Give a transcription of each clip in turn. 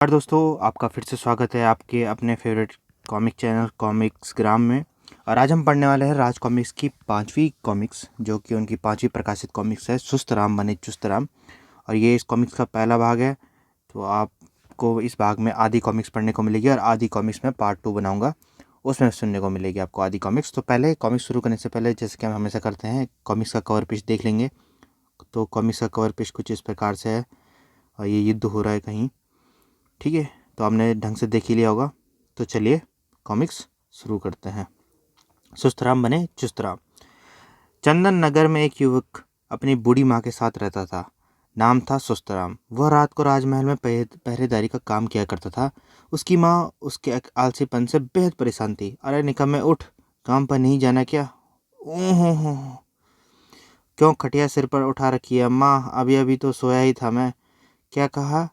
नमस्कार दोस्तों, आपका फिर से स्वागत है आपके अपने फेवरेट कॉमिक चैनल कॉमिक्स ग्राम में। और आज हम पढ़ने वाले हैं राज कॉमिक्स की 5वीं कॉमिक्स, जो कि उनकी 5वीं प्रकाशित कॉमिक्स है सुस्त राम बने चुस्त राम। और ये इस कॉमिक्स का पहला भाग है। तो आपको इस भाग में आधी कॉमिक्स पढ़ने को मिलेगी और आधी कॉमिक्स में पार्ट 2 बनाऊंगा, उसमें सुनने को मिलेगी आपको आधी कॉमिक्स। तो पहले कॉमिक्स शुरू करने से पहले, जैसे कि हम हमेशा करते हैं, कॉमिक्स का कवर पेज देख लेंगे। तो कॉमिक्स का कवर पेज कुछ इस प्रकार से है और ये युद्ध हो रहा है कहीं, ठीक है। तो आपने ढंग से देख ही लिया होगा। तो चलिए कॉमिक्स शुरू करते हैं। सुस्त राम बने चुस्त राम। चंदन नगर में एक युवक अपनी बूढ़ी माँ के साथ रहता था। नाम था सुस्त राम। वह रात को राजमहल में पहरेदारी का काम किया करता था। उसकी माँ उसके आलसीपन से बेहद परेशान थी। अरे निकम्मे उठ, काम पर नहीं जाना क्या? ओहो, क्यों खटिया सिर पर उठा रखी है अम्मा? अभी अभी तो सोया ही था मैं। क्या कहा?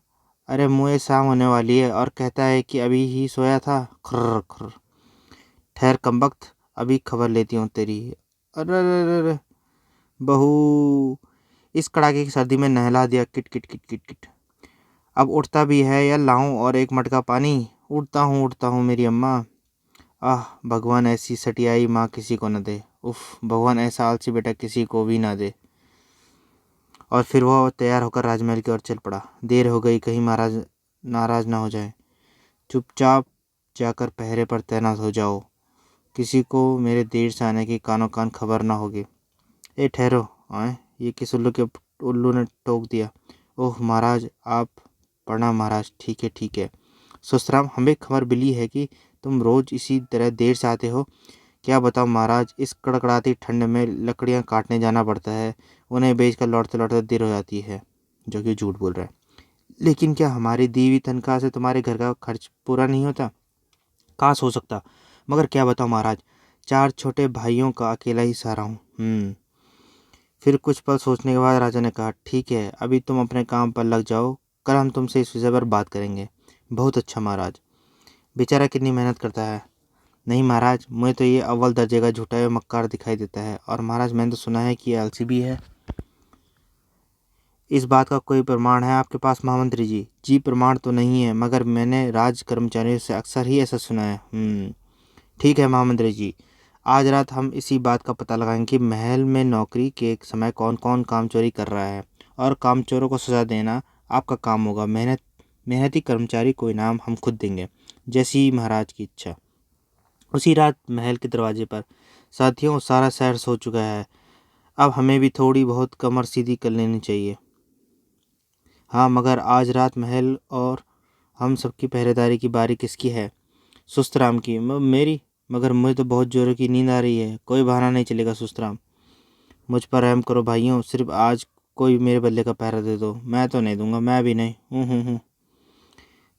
अरे मुँह शाम होने वाली है और कहता है कि अभी ही सोया था। खर्र खर्र। ठहर कमबख्त, अभी खबर लेती हूँ तेरी। अरे बहू, इस कड़ाके की सर्दी में नहला दिया। Kit kit kit kit kit. अब उठता भी है या लाऊं और एक मटका पानी? उठता हूँ मेरी अम्मा। आह, भगवान ऐसी सटियाई माँ किसी को न दे। उफ, भगवान ऐसा आलसी बेटा किसी को भी ना दे। और फिर वह तैयार होकर राजमहल की ओर चल पड़ा। देर हो गई, कहीं महाराज नाराज ना हो जाए। चुपचाप जाकर पहरे पर तैनात हो जाओ। किसी को मेरे देर से आने की कानो कान खबर ना होगी। ए ठहरो, आए, ये किस उल्लू ने टोक दिया। ओह महाराज, आप? प्रणाम महाराज। ठीक है। सुस्तराम, हमें खबर मिली है कि तुम रोज इसी तरह देर से आते हो। क्या बताओ महाराज, इस कड़कड़ाती ठंड में लकड़ियाँ काटने जाना पड़ता है। उन्हें बेचकर लौटते लौटते देर हो जाती है। जो कि झूठ बोल रहा है। लेकिन क्या हमारी दी हुई तनख्वाह से तुम्हारे घर का खर्च पूरा नहीं होता? काश हो सकता, मगर क्या बताऊँ महाराज, 4 छोटे भाइयों का अकेला ही सहारा हूँ। फिर कुछ पल सोचने के बाद राजा ने कहा, ठीक है, अभी तुम अपने काम पर लग जाओ। कल हम तुमसे इस विषय पर बात करेंगे। बहुत अच्छा महाराज। बेचारा कितनी मेहनत करता है। नहीं महाराज, मुझे तो ये अव्वल दर्जे का झूठा व मक्कार दिखाई देता है। और महाराज, मैंने तो सुना है कि ये आलसी भी है। इस बात का कोई प्रमाण है आपके पास महामंत्री जी? जी, प्रमाण तो नहीं है, मगर मैंने राज कर्मचारियों से अक्सर ही ऐसा सुना है। ठीक है महामंत्री जी, आज रात हम इसी बात का पता लगाएंगे कि महल में नौकरी के समय कौन कौन काम चोरी कर रहा है, और कामचोरों को सजा देना आपका काम होगा। मेहनती कर्मचारी को इनाम हम खुद देंगे, जैसी महाराज की इच्छा। उसी रात महल के दरवाजे पर, साथियों, सारा शहर सो चुका है। अब हमें भी थोड़ी बहुत कमर सीधी कर लेनी चाहिए। हाँ, मगर आज रात महल और हम सबकी पहरेदारी की बारी किसकी है? सुस्त राम की। मेरी? मगर मुझे तो बहुत जोरों की नींद आ रही है। कोई बहाना नहीं चलेगा सुस्त राम। मुझ पर रहम करो भाइयों, सिर्फ आज कोई मेरे बल्ले का पहरा दे दो। मैं तो नहीं दूंगा, मैं भी नहीं। हूँ।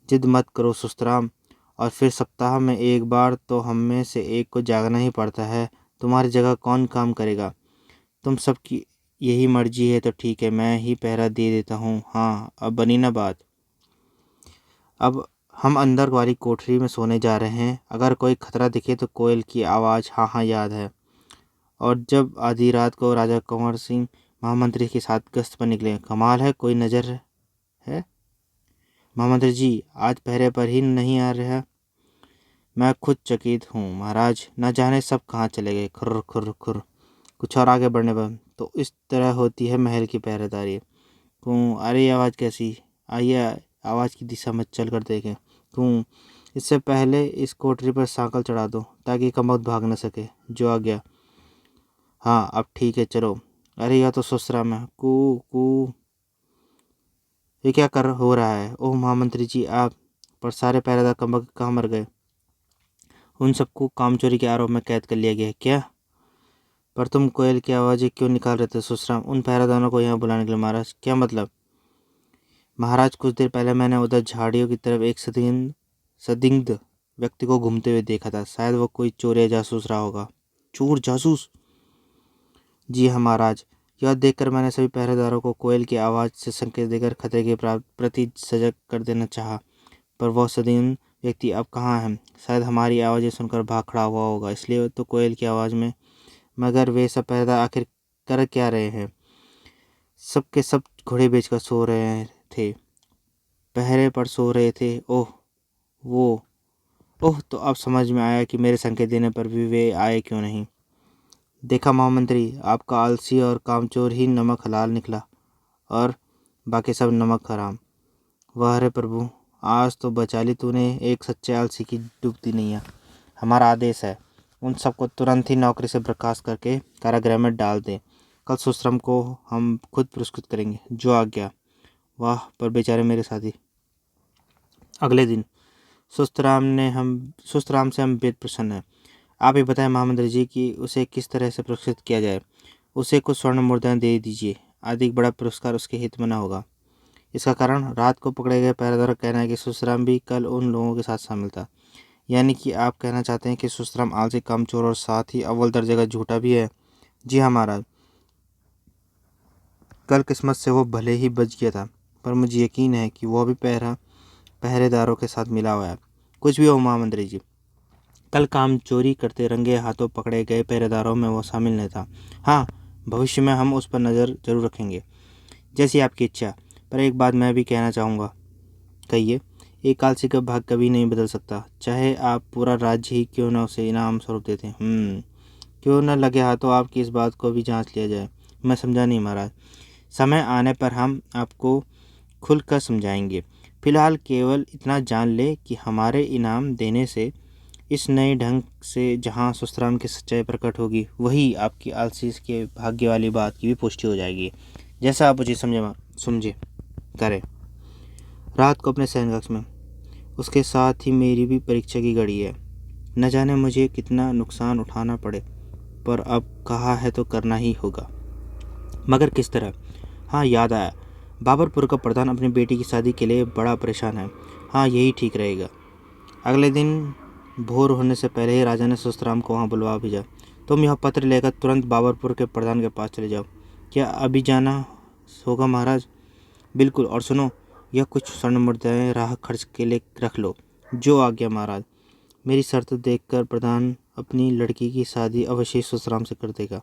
जिद मत करो सुस्त राम। और फिर सप्ताह में एक बार तो हम में से एक को जागना ही पड़ता है। तुम्हारी जगह कौन काम करेगा? तुम सबकी यही मर्जी है तो ठीक है, मैं ही पहरा दे देता हूँ। हाँ, अब बनी ना बात। अब हम अंदर वाली कोठरी में सोने जा रहे हैं। अगर कोई खतरा दिखे तो कोयल की आवाज़, हाँ हाँ याद है। और जब आधी रात को राजा कंवर सिंह महामंत्री के साथ गश्त पर निकले। कमाल है, कोई नज़र है? महामंत्री जी आज पहरे पर ही नहीं आ रहा। मैं खुद चकित हूँ महाराज, न जाने सब कहाँ चले गए। खुर्र खुर्र खुर्र। कुछ और आगे बढ़ने पर, तो इस तरह होती है महल की पहरेदारी। अरे आवाज़ कैसी? आइए आवाज़ की दिशा में चल कर देखें। इससे पहले इस कोठरी पर सांकल चढ़ा दो ताकि कमबख्त भाग न सके। जो आ गया। हाँ, अब ठीक है, चलो। अरे यह तो ससुरा में कू। ये क्या कर हो रहा है? ओह महामंत्री जी, आप? पर सारे पहरेदार कमबख्त कहाँ मर गए? उन सबको कामचोरी के आरोप में कैद कर लिया गया है। क्या? पर तुम कोयल की आवाज़ें क्यों निकाल रहे थे सुसराम? उन पहरेदारों को यहाँ बुलाने के लिए महाराज। क्या मतलब? महाराज, कुछ देर पहले मैंने उधर झाड़ियों की तरफ एक संदिग्ध व्यक्ति को घूमते हुए देखा था। शायद वो कोई चोर या जासूस रहा होगा। चोर जासूस? जी हाँ महाराज। यह देखकर मैंने सभी पहरेदारों को कोयल की आवाज़ से संकेत देकर खतरे के प्रति सजग कर देना चाहा। पर वह संदिग्ध व्यक्ति अब कहाँ है? शायद हमारी आवाज़ें सुनकर भाग खड़ा हुआ होगा, इसलिए तो कोयल की आवाज़ में। मगर वे सब पहरेदार आखिर कर क्या रहे हैं? सब के सब घोड़े बेचकर सो रहे थे। पहरे पर सो रहे थे। ओह, तो अब समझ में आया कि मेरे संकेत देने पर भी वे आए क्यों नहीं। देखा महामंत्री, आपका आलसी और कामचोर ही नमक हलाल निकला और बाकी सब नमक हराम। वाह रे प्रभु, आज तो बचा ली तूने एक सच्चे आलसी की डूबती नैया। हमारा आदेश है, उन सबको तुरंत ही नौकरी से बर्खास्त करके कारागृह में डाल दें। कल सुश्रम को हम खुद पुरस्कृत करेंगे, जो आज्ञा। वाह, पर बेचारे मेरे साथी। अगले दिन सुस्त राम से हम बेहद प्रसन्न हैं। आप ही बताएं महामंत्री जी कि उसे किस तरह से पुरस्कृत किया जाए। उसे कुछ स्वर्ण मुद्राएं दे दीजिए, अधिक बड़ा पुरस्कार उसके हित में न होगा। इसका कारण रात को पकड़े गए पहरेदार का कहना है कि सुस्तराम भी कल उन लोगों के साथ शामिल था। यानी कि आप कहना चाहते हैं कि सुस्तराम आलसी, कामचोर और साथ ही अव्वल दर्जे का झूठा भी है। जी हाँ महाराज, कल किस्मत से वो भले ही बच गया था, पर मुझे यकीन है कि वो भी पहरेदारों के साथ मिला हुआ है। कुछ भी हो महामंत्री जी, कल काम चोरी करते रंगे हाथों पकड़े गए पहरेदारों में वो शामिल नहीं था। हाँ, भविष्य में हम उस पर नज़र जरूर रखेंगे, जैसी आपकी इच्छा। पर एक बात मैं भी कहना चाहूँगा। कहिए। एक आलसी का भाग कभी नहीं बदल सकता, चाहे आप पूरा राज्य ही क्यों न उसे इनाम स्वरूप देते। क्यों न लगे हाथों आपकी इस बात को भी जांच लिया जाए। मैं समझा नहीं महाराज। समय आने पर हम आपको खुलकर समझाएंगे। फिलहाल केवल इतना जान ले कि हमारे इनाम देने से इस नए ढंग से जहाँ सुस्तराम की सच्चाई प्रकट होगी, वही आपकी आलसी के भाग्य वाली बात की भी पुष्टि हो जाएगी। जैसा आप मुझे समझे करें। रात को अपने शयन कक्ष में उसके साथ ही मेरी भी परीक्षा की घड़ी है। न जाने मुझे कितना नुकसान उठाना पड़े, पर अब कहा है तो करना ही होगा, मगर किस तरह। हाँ, याद आया, बाबरपुर का प्रधान अपनी बेटी की शादी के लिए बड़ा परेशान है। हाँ, यही ठीक रहेगा। अगले दिन भोर होने से पहले ही राजा ने सुस्तराम को वहाँ बुलवा भेजा। तुम यह पत्र लेकर तुरंत बाबरपुर के प्रधान के पास चले जाओ। क्या अभी जाना होगा महाराज? बिल्कुल। और सुनो, यह कुछ स्वर्ण मुद्राएं राह खर्च के लिए रख लो। जो आज्ञा महाराज। मेरी शर्त देखकर प्रधान अपनी लड़की की शादी अवश्य सुस्तराम से कर देगा।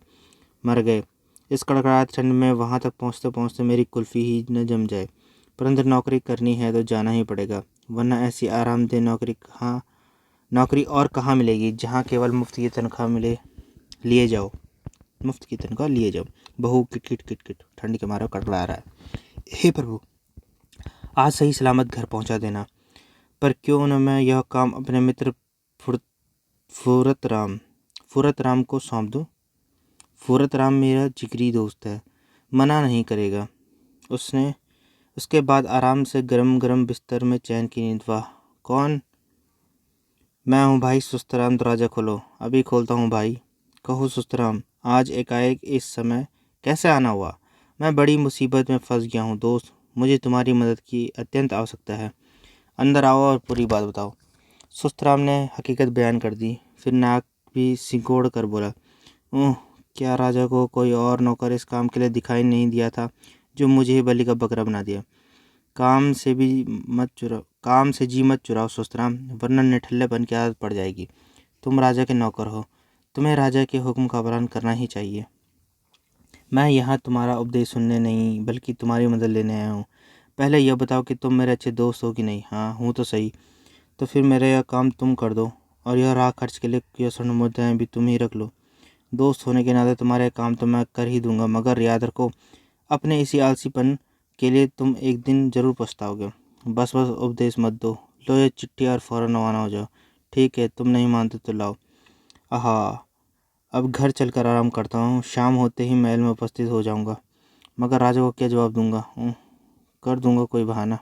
मर गए। इस कड़कड़ाहट ठंड में वहाँ तक पहुँचते पहुँचते मेरी कुल्फ़ी ही न जम जाए। परंतु नौकरी करनी है तो जाना ही पड़ेगा, वरना ऐसी आरामदेह नौकरी और कहाँ मिलेगी, जहाँ केवल मुफ्त की तनख्वाह मिले। लिए जाओ, मुफ्त की तनख्वाह लिए जाओ। बहू किट किट किट ठंड के मारे कड़कड़ा रहा है। हे प्रभु, आज सही सलामत घर पहुँचा देना। पर क्यों न मैं यह काम अपने मित्र फुरत राम को सौंप दूँ। फुरत राम मेरा जिगरी दोस्त है, मना नहीं करेगा। उसके बाद आराम से गरम गरम बिस्तर में चैन की नींद। वाह। कौन? मैं हूँ भाई सुस्तराम, दरवाज़ा खोलो। अभी खोलता हूँ भाई। कहो सुस्तराम, आज एकाएक इस समय कैसे आना हुआ? मैं बड़ी मुसीबत में फंस गया हूँ दोस्त, मुझे तुम्हारी मदद की अत्यंत आवश्यकता है। अंदर आओ और पूरी बात बताओ। सुस्तराम ने हकीकत बयान कर दी, फिर नाक भी सिकोड़ कर बोला, ओह, क्या राजा को कोई और नौकर इस काम के लिए दिखाई नहीं दिया था, जो मुझे ही बलि का बकरा बना दिया। काम से जी मत चुराओ सुस्तराम, वरना निठल्लेपन की आदत पड़ जाएगी। तुम राजा के नौकर हो, तुम्हें राजा के हुक्म का पालन करना ही चाहिए। मैं यहाँ तुम्हारा उपदेश सुनने नहीं, बल्कि तुम्हारी मदद लेने आया हूँ। पहले यह बताओ कि तुम मेरे अच्छे दोस्त हो कि नहीं। हाँ, हूँ तो सही। तो फिर मेरा यह काम तुम कर दो, और यह राह खर्च के लिए यह स्वर्ण मुद्राएं भी तुम ही रख लो। दोस्त होने के नाते तुम्हारे काम तो मैं कर ही दूंगा, मगर याद रखो, अपने इसी आलसीपन के लिए तुम एक दिन जरूर पछताओगे। बस उपदेश मत दो। लो ये चिट्ठी और फ़ौरन रवाना हो जाओ। ठीक है, तुम नहीं मानते तो लाओ। आहा, अब घर चलकर आराम करता हूँ, शाम होते ही महल में उपस्थित हो जाऊँगा। मगर राजा को क्या जवाब दूंगा? कर दूंगा कोई बहाना।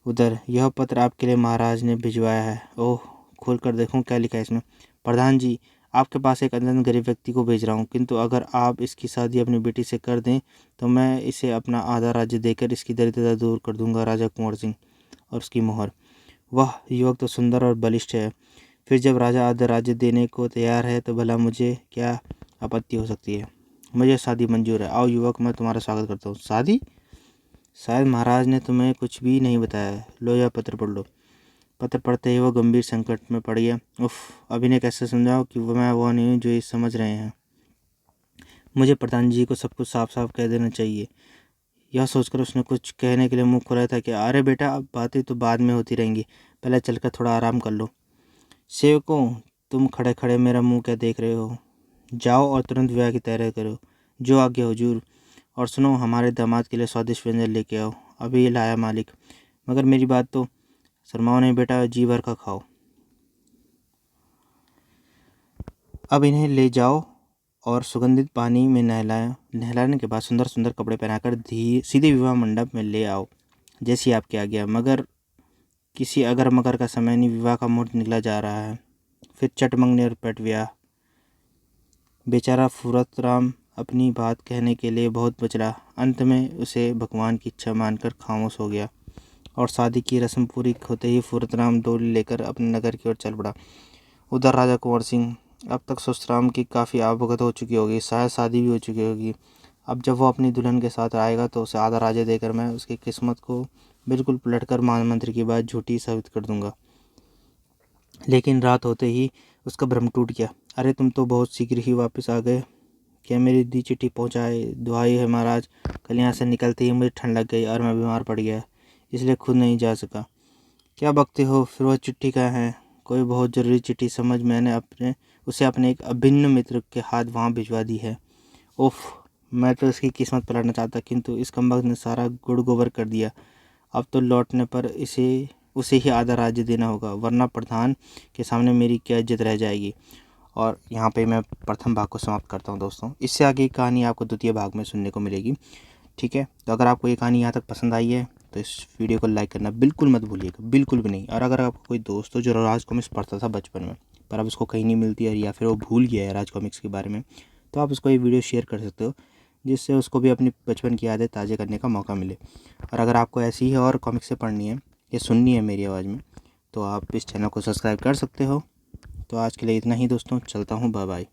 उधर यह पत्र आपके लिए महाराज ने भिजवाया है। ओह, खोल कर देखूँ क्या लिखा है इसमें। प्रधान जी, आपके पास एक अत्यंत गरीब व्यक्ति को भेज रहा हूँ, किंतु अगर आप इसकी शादी अपनी बेटी से कर दें तो मैं इसे अपना आधा राज्य देकर इसकी दरिद्रता दूर कर दूंगा। राजा कुंवर सिंह। और उसकी मोहर। वाह, युवक तो सुंदर और बलिष्ठ है। फिर जब राजा आधा राज्य देने को तैयार है तो भला मुझे क्या आपत्ति हो सकती है। मुझे शादी मंजूर है। आओ युवक, मैं तुम्हारा स्वागत करता हूँ। शादी? शायद महाराज ने तुम्हें कुछ भी नहीं बताया है। लो यह पत्र पढ़ लो। पत्र पढ़ते ही वो गंभीर संकट में पड़ गया। उफ, अब इन्हें कैसे समझाओ कि मैं वो नहीं हूँ जो ये समझ रहे हैं। मुझे प्रधान जी को सब कुछ साफ साफ कह देना चाहिए। यह सोचकर उसने कुछ कहने के लिए मुँह खोला था कि अरे बेटा, अब बातें तो बाद में होती रहेंगी, पहले चलकर थोड़ा आराम कर लो। सेवकों, तुम खड़े खड़े मेरा मुंह क्या देख रहे हो? जाओ और तुरंत विवाह की तैयारी करो। जो आज्ञा हुजूर। और सुनो, हमारे दामाद के लिए स्वादिष्ट व्यंजन लेके आओ। अभी ये लाया मालिक। मगर मेरी बात तो शर्माओ नहीं बेटा, जी भर का खाओ। अब इन्हें ले जाओ और सुगंधित पानी में नहलाने के बाद सुंदर सुंदर कपड़े पहनाकर सीधे विवाह मंडप में ले आओ, जैसी आपकी आज्ञा। मगर किसी अगर मगर का समय नहीं, विवाह का मुहूर्त निकला जा रहा है। फिर चट मंगनी और पट विवाह। बेचारा फुरतराम अपनी बात कहने के लिए बहुत बचला। अंत में उसे भगवान की इच्छा मानकर खामोश हो गया और शादी की रस्म पूरी होते ही फुरतराम डोली लेकर अपने नगर की ओर चल पड़ा। उधर राजा कुंवर सिंह अब तक सुस्तराम की काफ़ी अवगत हो चुकी होगी, शायद शादी भी हो चुकी होगी। अब जब वो अपनी दुल्हन के साथ आएगा तो उसे आधा राज्य देकर मैं उसकी किस्मत को बिल्कुल पलटकर महामंत्री की बात झूठी साबित कर दूंगा। लेकिन रात होते ही उसका भ्रम टूट गया। अरे तुम तो बहुत शीघ्र ही वापस आ गए। क्या मेरी दी चिट्ठी पहुँचाए? दुहाई है महाराज, कल यहाँ से निकलते ही मुझे ठंड लग गई और मैं बीमार पड़ गया, इसलिए खुद नहीं जा सका। क्या बकते हो? फिर वह चिट्ठी कहाँ है? कोई बहुत ज़रूरी चिट्ठी समझ मैंने उसे अपने एक अभिन्न मित्र के हाथ वहाँ भिजवा दी है। उफ, मैं तो इसकी किस्मत पलटना चाहता, किंतु इस कमबख्त ने सारा गुड़ गोबर कर दिया। अब तो लौटने पर उसे ही आधा राज्य देना होगा, वरना प्रधान के सामने मेरी क्या इज्जत रह जाएगी। और यहाँ पे मैं प्रथम भाग को समाप्त करता हूँ दोस्तों। इससे आगे की कहानी आपको द्वितीय भाग में सुनने को मिलेगी। ठीक है, तो अगर आपको ये कहानी यहाँ तक पसंद आई है तो इस वीडियो को लाइक करना बिल्कुल मत भूलिएगा, बिल्कुल भी नहीं। और अगर आपको कोई दोस्त हो जो राज कॉमिक्स पढ़ता था बचपन में पर अब उसको कहीं नहीं मिलती है या फिर वो भूल गया है राज कॉमिक्स के बारे में, तो आप उसको ये वीडियो शेयर कर सकते हो, जिससे उसको भी अपनी बचपन की यादें ताज़ा करने का मौका मिले। और अगर आपको ऐसी ही और कॉमिक्सें पढ़नी है या सुननी है मेरी आवाज़ में, तो आप इस चैनल को सब्सक्राइब कर सकते हो। तो आज के लिए इतना ही दोस्तों, चलता हूँ, बाय बाय।